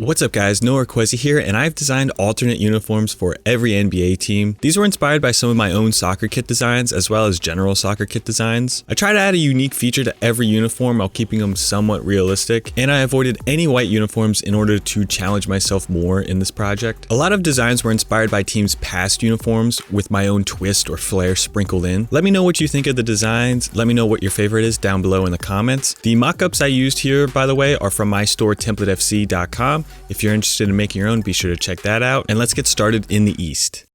What's up guys, Noah Kwesi here, and I've designed alternate uniforms for every NBA team. These were inspired by some of my own soccer kit designs as well as general soccer kit designs. I try to add a unique feature to every uniform while keeping them somewhat realistic, and I avoided any white uniforms in order to challenge myself more in this project. A lot of designs were inspired by teams' past uniforms with my own twist or flair sprinkled in. Let me know what you think of the designs. Let me know what your favorite is down below in the comments. The mock-ups I used here, by the way, are from my store templatefc.com. If you're interested in making your own, be sure to check that out. And let's get started in the East.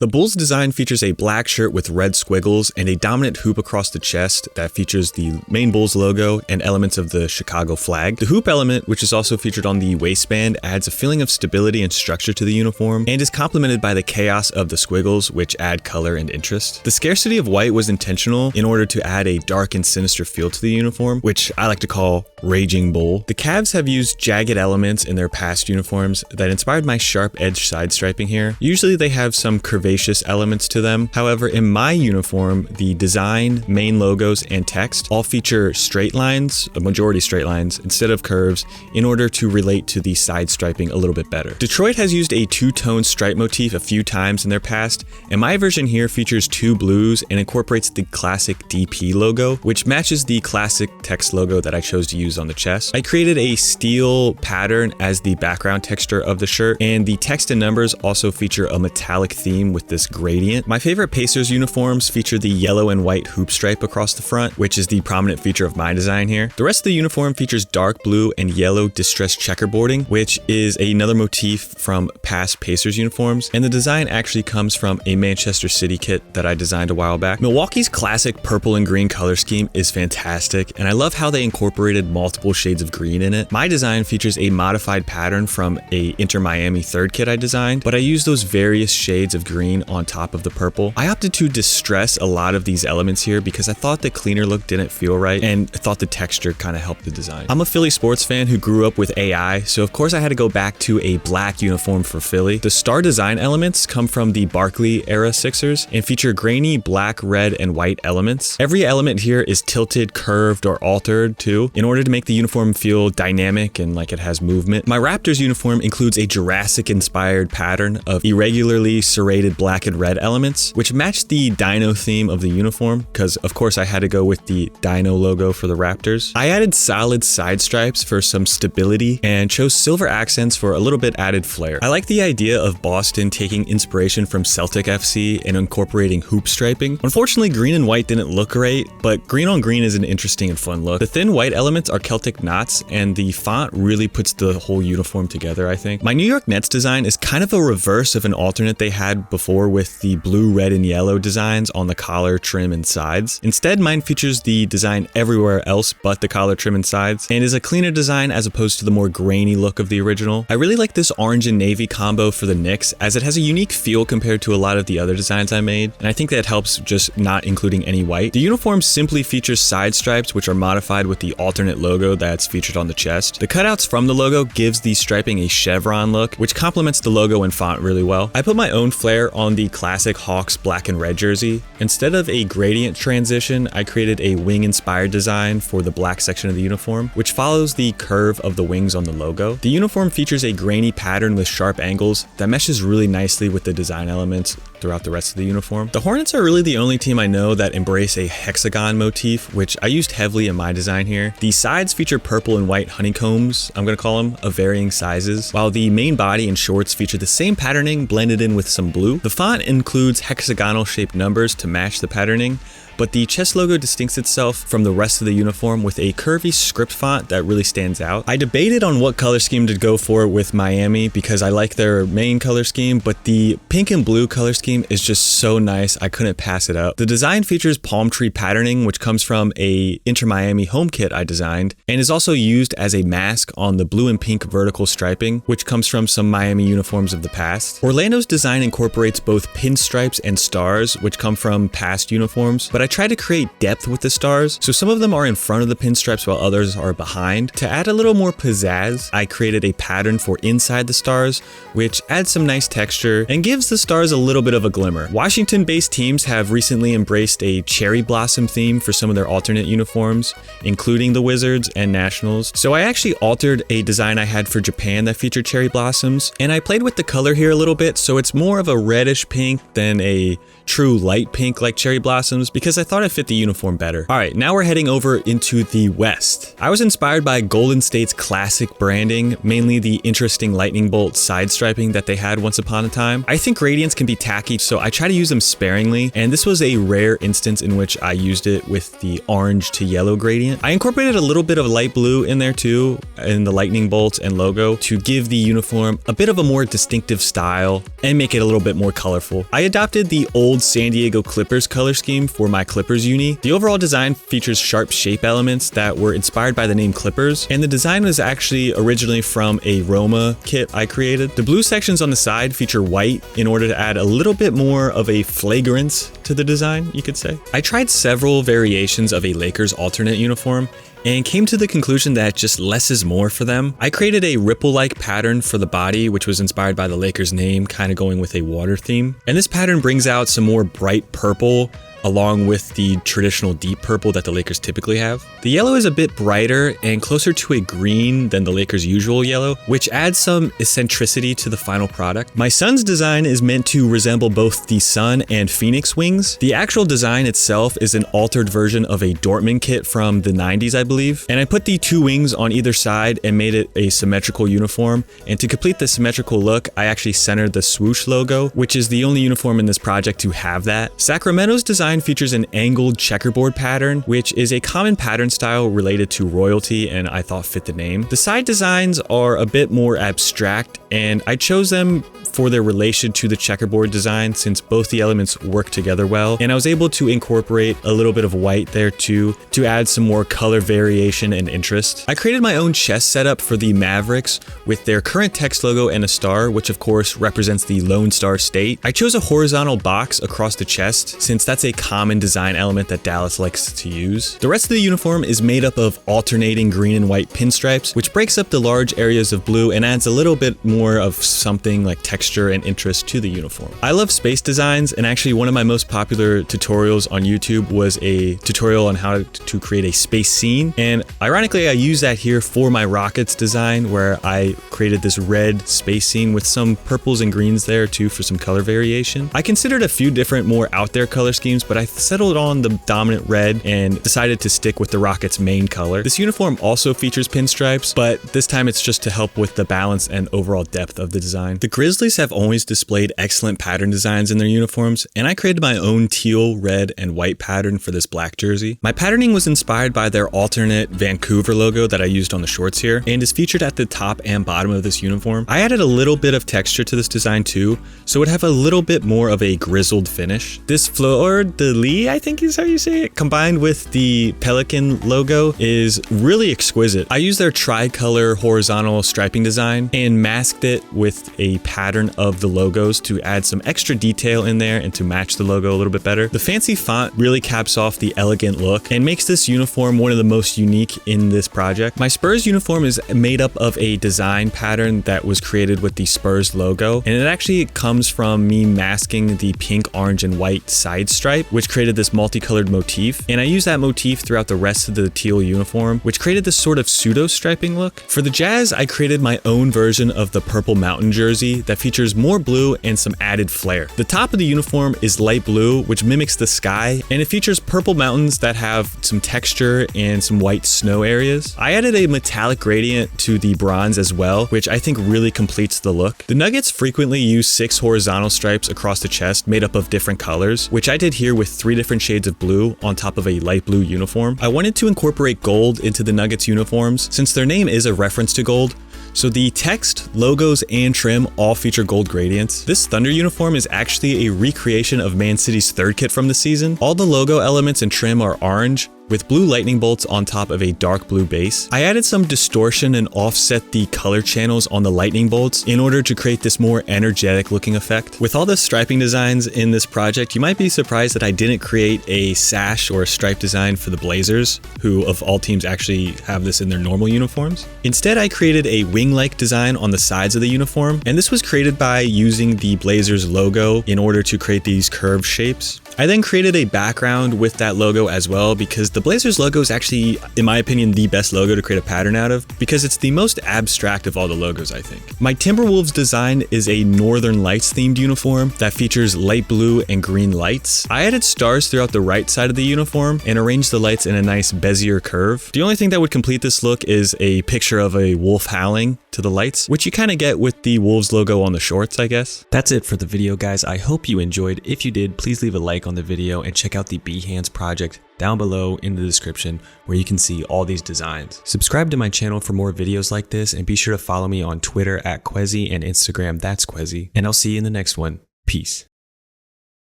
The Bulls design features a black shirt with red squiggles and a dominant hoop across the chest that features the main Bulls logo and elements of the Chicago flag. The hoop element, which is also featured on the waistband, adds a feeling of stability and structure to the uniform and is complemented by the chaos of the squiggles, which add color and interest. The scarcity of white was intentional in order to add a dark and sinister feel to the uniform, which I like to call Raging Bull. The Cavs have used jagged elements in their past uniforms that inspired my sharp edge side striping here. Usually they have some curvaceous elements to them. However, in my uniform, the design, main logos, and text all feature straight lines, a majority straight lines, instead of curves in order to relate to the side striping a little bit better. Detroit has used a two-tone stripe motif a few times in their past, and my version here features two blues and incorporates the classic DP logo, which matches the classic text logo that I chose to use on the chest. I created a steel pattern as the background texture of the shirt, and the text and numbers also feature a metallic theme with this gradient. My favorite Pacers uniforms feature the yellow and white hoop stripe across the front, which is the prominent feature of my design here. The rest of the uniform features dark blue and yellow distressed checkerboarding, which is another motif from past Pacers uniforms, and the design actually comes from a Manchester City kit that I designed a while back. Milwaukee's classic purple and green color scheme is fantastic, and I love how they incorporated multiple shades of green in it. My design features a modified pattern from a Inter Miami third kit I designed, but I used those various shades of green on top of the purple. I opted to distress a lot of these elements here because I thought the cleaner look didn't feel right and I thought the texture kind of helped the design. I'm a Philly sports fan who grew up with AI, so of course I had to go back to a black uniform for Philly. The star design elements come from the Barkley era Sixers and feature grainy black, red, and white elements. Every element here is tilted, curved, or altered too, in order to make the uniform feel dynamic and like it has movement. My Raptors uniform includes a Jurassic-inspired pattern of irregularly serrated black and red elements, which match the dino theme of the uniform, because of course I had to go with the dino logo for the Raptors. I added solid side stripes for some stability and chose silver accents for a little bit added flair. I like the idea of Boston taking inspiration from Celtic FC and incorporating hoop striping. Unfortunately, green and white didn't look great, but green on green is an interesting and fun look. The thin white elements are Celtic knots, and the font really puts the whole uniform together, I think. My New York Nets design is kind of a reverse of an alternate they had before with the blue, red, and yellow designs on the collar, trim, and sides. Instead, mine features the design everywhere else but the collar, trim, and sides, and is a cleaner design as opposed to the more grainy look of the original. I really like this orange and navy combo for the Knicks as it has a unique feel compared to a lot of the other designs I made, and I think that helps just not including any white. The uniform simply features side stripes which are modified with the alternate logo that's featured on the chest. The cutouts from the logo gives the striping a chevron look, which complements the logo and font really well. I put my own flair on the classic Hawks black and red jersey. Instead of a gradient transition, I created a wing-inspired design for the black section of the uniform, which follows the curve of the wings on the logo. The uniform features a grainy pattern with sharp angles that meshes really nicely with the design elements throughout the rest of the uniform. The Hornets are really the only team I know that embrace a hexagon motif, which I used heavily in my design here. The sides feature purple and white honeycombs, I'm gonna call them, of varying sizes, while the main body and shorts feature the same patterning blended in with some blue. The font includes hexagonal shaped numbers to match the patterning, but the chest logo distincts itself from the rest of the uniform with a curvy script font that really stands out. I debated on what color scheme to go for with Miami because I like their main color scheme, but the pink and blue color scheme is just so nice, I couldn't pass it up. The design features palm tree patterning, which comes from a Inter Miami home kit I designed, and is also used as a mask on the blue and pink vertical striping, which comes from some Miami uniforms of the past. Orlando's design incorporates both pinstripes and stars, which come from past uniforms, but I try to create depth with the stars, so some of them are in front of the pinstripes while others are behind. To add a little more pizzazz, I created a pattern for inside the stars, which adds some nice texture and gives the stars a little bit of a glimmer. Washington-based teams have recently embraced a cherry blossom theme for some of their alternate uniforms, including the Wizards and Nationals. So I actually altered a design I had for Japan that featured cherry blossoms, and I played with the color here a little bit, so it's more of a reddish pink than a true light pink like cherry blossoms, because I thought it fit the uniform better. All right, now we're heading over into the West. I was inspired by Golden State's classic branding, mainly the interesting lightning bolt side striping that they had once upon a time. I think gradients can be tacky, so I try to use them sparingly, and this was a rare instance in which I used it with the orange to yellow gradient. I incorporated a little bit of light blue in there too, in the lightning bolts and logo, to give the uniform a bit of a more distinctive style and make it a little bit more colorful. I adopted the old San Diego Clippers color scheme for my Clippers uni. The overall design features sharp shape elements that were inspired by the name Clippers, and the design was actually originally from a Roma kit I created. The blue sections on the side feature white in order to add a little bit more of a flagrance to the design, you could say. I tried several variations of a Lakers alternate uniform and came to the conclusion that just less is more for them. I created a ripple-like pattern for the body, which was inspired by the Lakers' name, kind of going with a water theme. And this pattern brings out some more bright purple along with the traditional deep purple that the Lakers typically have. The yellow is a bit brighter and closer to a green than the Lakers' usual yellow, which adds some eccentricity to the final product. My Suns design is meant to resemble both the Sun and Phoenix wings. The actual design itself is an altered version of a Dortmund kit from the 90s, I believe. And I put the two wings on either side and made it a symmetrical uniform. And to complete the symmetrical look, I actually centered the swoosh logo, which is the only uniform in this project to have that. Sacramento's design features an angled checkerboard pattern, which is a common pattern style related to royalty and I thought fit the name. The side designs are a bit more abstract, and I chose them for their relation to the checkerboard design since both the elements work together well, and I was able to incorporate a little bit of white there too to add some more color variation and interest. I created my own chest setup for the Mavericks with their current text logo and a star, which of course represents the Lone Star State. I chose a horizontal box across the chest since that's a common design element that Dallas likes to use. The rest of the uniform is made up of alternating green and white pinstripes, which breaks up the large areas of blue and adds a little bit more of something like texture and interest to the uniform. I love space designs, and actually one of my most popular tutorials on YouTube was a tutorial on how to create a space scene, and ironically I use that here for my Rockets design, where I created this red space scene with some purples and greens there too for some color variation. I considered a few different more out there color schemes, but I settled on the dominant red and decided to stick with the Rockets' main color. This uniform also features pinstripes, but this time it's just to help with the balance and overall depth of the design. The Grizzlies have always displayed excellent pattern designs in their uniforms, and I created my own teal, red, and white pattern for this black jersey. My patterning was inspired by their alternate Vancouver logo that I used on the shorts here, and is featured at the top and bottom of this uniform. I added a little bit of texture to this design too, so it would have a little bit more of a grizzled finish. This fleur de lis, I think is how you say it, combined with the Pelican logo is really exquisite. I used their tricolor horizontal striping design and masked it with a pattern of the logos to add some extra detail in there and to match the logo a little bit better. The fancy font really caps off the elegant look and makes this uniform one of the most unique in this project. My Spurs uniform is made up of a design pattern that was created with the Spurs logo, and it actually comes from me masking the pink, orange, and white side stripe, which created this multicolored motif, and I used that motif throughout the rest of the teal uniform, which created this sort of pseudo striping look. For the Jazz, I created my own version of the purple mountain jersey that features more blue and some added flair. The top of the uniform is light blue, which mimics the sky, and it features purple mountains that have some texture and some white snow areas. I added a metallic gradient to the bronze as well, which I think really completes the look. The Nuggets frequently use 6 horizontal stripes across the chest made up of different colors, which I did here with 3 different shades of blue on top of a light blue uniform. I wanted to incorporate gold into the Nuggets uniforms since their name is a reference to gold. So the text, logos, and trim all feature gold gradients. This Thunder uniform is actually a recreation of Man City's third kit from the season. All the logo elements and trim are orange, with blue lightning bolts on top of a dark blue base. I added some distortion and offset the color channels on the lightning bolts in order to create this more energetic looking effect. With all the striping designs in this project, you might be surprised that I didn't create a sash or a stripe design for the Blazers, who of all teams actually have this in their normal uniforms. Instead, I created a wing-like design on the sides of the uniform, and this was created by using the Blazers logo in order to create these curved shapes. I then created a background with that logo as well, because the Blazers logo is actually, in my opinion, the best logo to create a pattern out of, because it's the most abstract of all the logos, I think. My Timberwolves design is a Northern Lights themed uniform that features light blue and green lights. I added stars throughout the right side of the uniform and arranged the lights in a nice Bezier curve. The only thing that would complete this look is a picture of a wolf howling to the lights, which you kind of get with the Wolves logo on the shorts, I guess. That's it for the video, guys. I hope you enjoyed. If you did, please leave a like on the video and check out the Behance project down below in the description where you can see all these designs. Subscribe to my channel for more videos like this, and be sure to follow me on Twitter at Quezzy and Instagram, that's Quezzy, and I'll see you in the next one. Peace.